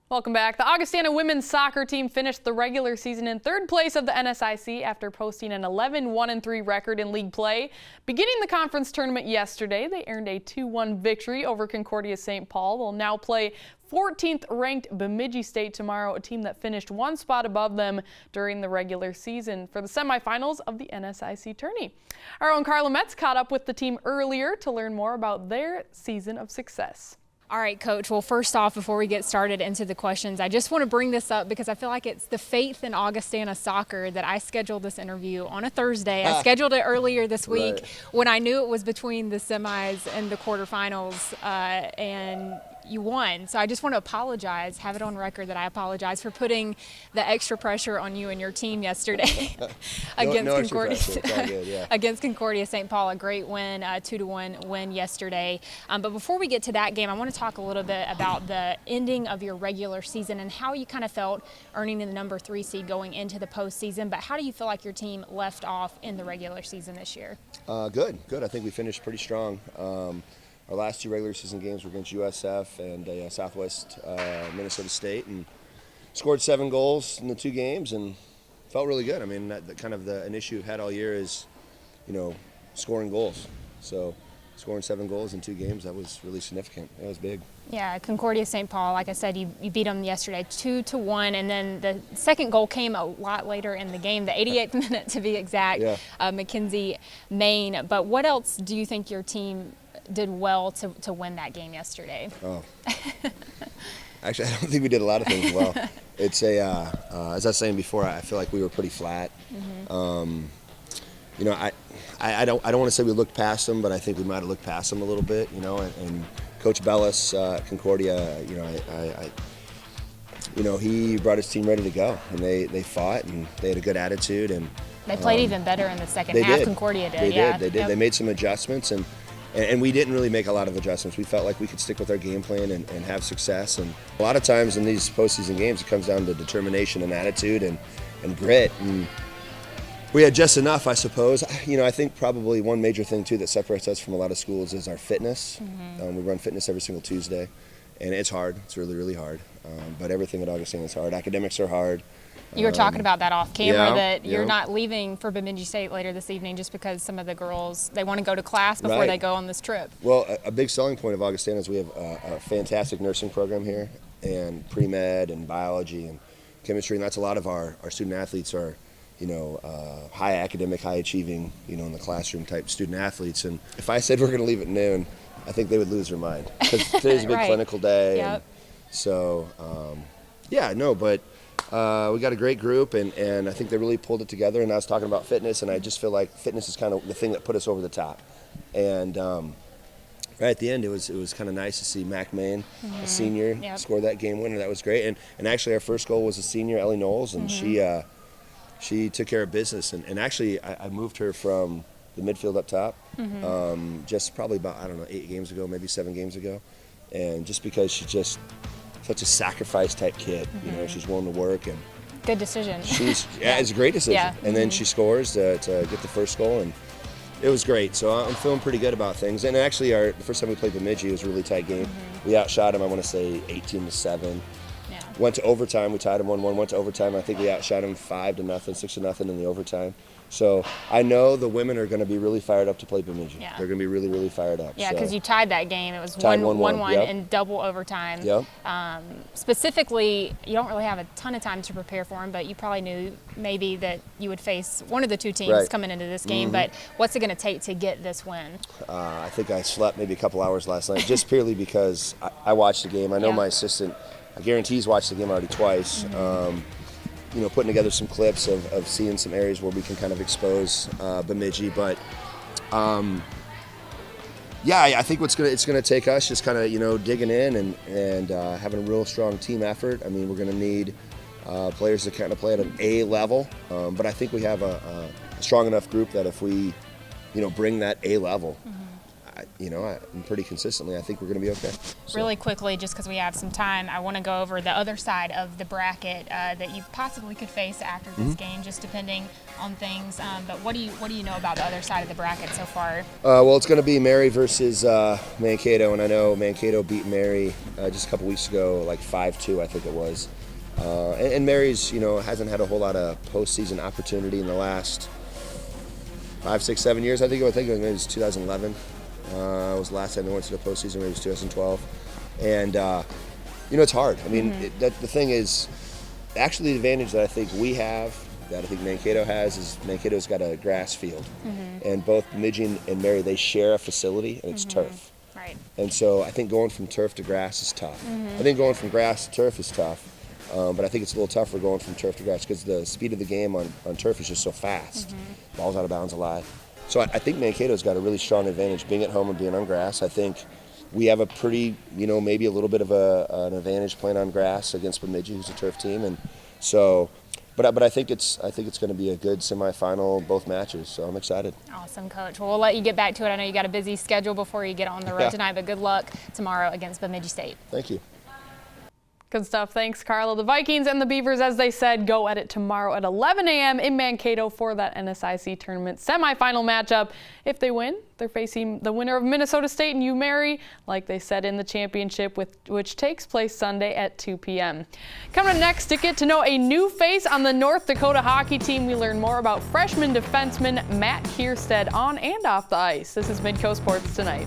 Welcome back. The Augustana women's soccer team finished the regular season in third place of the NSIC after posting an 11-1-3 record in league play. Beginning the conference tournament yesterday, they earned a 2-1 victory over Concordia St. Paul. They'll now play 14th ranked Bemidji State tomorrow, a team that finished one spot above them during the regular season for the semifinals of the NSIC tourney. Our own Carla Metts caught up with the team earlier to learn more about their season of success. All right, Coach. Well, first off, before we get started into the questions, I just want to bring this up because I feel like it's the faith in Augustana soccer that I scheduled this interview on a Thursday. I scheduled it earlier this week when I knew it was between the semis and the quarterfinals, and you won. So I just want to apologize, have it on record that I apologize for putting the extra pressure on you and your team yesterday against Concordia St. Paul. A great win, 2-1 win yesterday. But before we get to that game, I want to talk a little bit about the ending of your regular season and how you kind of felt earning the number 3 seed going into the postseason. But how do you feel like your team left off in the regular season this year? Good. I think we finished pretty strong. Our last 2 regular season games were against USF and Southwest Minnesota State, and scored 7 goals in the 2 games and felt really good. I mean, an issue we've had all year is, scoring goals. So scoring 7 goals in 2 games, that was really significant. That was big. Yeah, Concordia St. Paul, like I said, you beat them yesterday 2-1, and then the second goal came a lot later in the game, the 88th minute to be exact, Mackenzie Main. But what else do you think your team did well to win that game yesterday? Oh, actually, I don't think we did a lot of things well. It's as I was saying before, I feel like we were pretty flat. I don't want to say we looked past them, but I think we might have looked past them a little bit. And Coach Bellis, Concordia, he brought his team ready to go, and they fought and they had a good attitude, and they played even better in the second half. Concordia did. They did. They made some adjustments, and we didn't really make a lot of adjustments. We felt like we could stick with our game plan and have success. And a lot of times in these postseason games, it comes down to determination and attitude and grit. And we had just enough, I suppose. I think probably one major thing, too, that separates us from a lot of schools is our fitness. We run fitness every single Tuesday, and it's hard. It's really, really hard. But everything at Augustana is hard. Academics are hard. You were talking about that off camera, that you're not leaving for Bemidji State later this evening just because some of the girls, they want to go to class before they go on this trip. Well, a big selling point of Augustana is we have a fantastic nursing program here, and pre-med and biology and chemistry, and that's a lot of our student athletes are, high academic, high achieving, in the classroom type student athletes. And if I said we're going to leave at noon, I think they would lose their mind because today's a big clinical day. Yep. And so, but we got a great group, and I think they really pulled it together. And I was talking about fitness, and I just feel like fitness is kind of the thing that put us over the top. And right at the end, it was kind of nice to see Mac Main, a senior, score that game winner. That was great. And actually, our first goal was a senior, Ellie Knowles, and she took care of business. And actually, I moved her from the midfield up top just probably about, 8 games ago, maybe 7 games ago. And just because she's just such a sacrifice type kid, she's willing to work, and good decision. It's a great decision. And then she scores to get the first goal, and it was great. So I'm feeling pretty good about things. And actually, the first time we played Bemidji, it was a really tight game. We outshot them, I want to say 18-7. Went to overtime. We tied them 1-1. Went to overtime. I think we outshot them 5-0, 6-0 in the overtime. So I know the women are going to be really fired up to play Bemidji. They're going to be really, really fired up. Yeah, because you tied that game. It was 1-1 in double overtime. Specifically, you don't really have a ton of time to prepare for them, but you probably knew maybe that you would face one of the 2 teams coming into this game. But what's it going to take to get this win? I think I slept maybe a couple hours last night, just purely because I watched the game. I know my assistant, I guarantee he's watched the game already twice. Putting together some clips of seeing some areas where we can kind of expose Bemidji. But I think it's gonna take us just kind of digging in and having a real strong team effort. I mean, we're gonna need players to kind of play at an A level, but I think we have a strong enough group that if we bring that A level, and pretty consistently, I think we're going to be okay. So. Really quickly, just because we have some time, I want to go over the other side of the bracket that you possibly could face after this game, just depending on things. But what do you know about the other side of the bracket so far? Well, it's going to be Mary versus Mankato, and I know Mankato beat Mary just a couple weeks ago, like 5-2, I think it was. And Mary's, hasn't had a whole lot of postseason opportunity in the last 5, 6, 7 years. I think maybe it was 2011. Was the last time they went to the postseason. Maybe it was 2012. And it's hard. I mean, the thing is, actually, the advantage that I think we have, that I think Mankato has, is Mankato's got a grass field, and both Bemidji and Mary, they share a facility, and it's turf. Right. And so I think going from turf to grass is tough. I think going from grass to turf is tough. But I think it's a little tougher going from turf to grass because the speed of the game on turf is just so fast. Ball's out of bounds a lot. So I think Mankato's got a really strong advantage being at home and being on grass. I think we have a pretty, maybe a little bit of an advantage playing on grass against Bemidji, who's a turf team. And so, but I think it's going to be a good semifinal, both matches. So I'm excited. Awesome, Coach. Well, we'll let you get back to it. I know you got a busy schedule before you get on the road tonight, but good luck tomorrow against Bemidji State. Thank you. Good stuff. Thanks, Carla. The Vikings and the Beavers, as they said, go at it tomorrow at 11 a.m. in Mankato for that NSIC tournament semifinal matchup. If they win, they're facing the winner of Minnesota State and UMary, like they said in the championship, which takes place Sunday at 2 p.m. Coming up next, to get to know a new face on the North Dakota hockey team, we learn more about freshman defenseman Matt Kierstead on and off the ice. This is Midco Sports Tonight.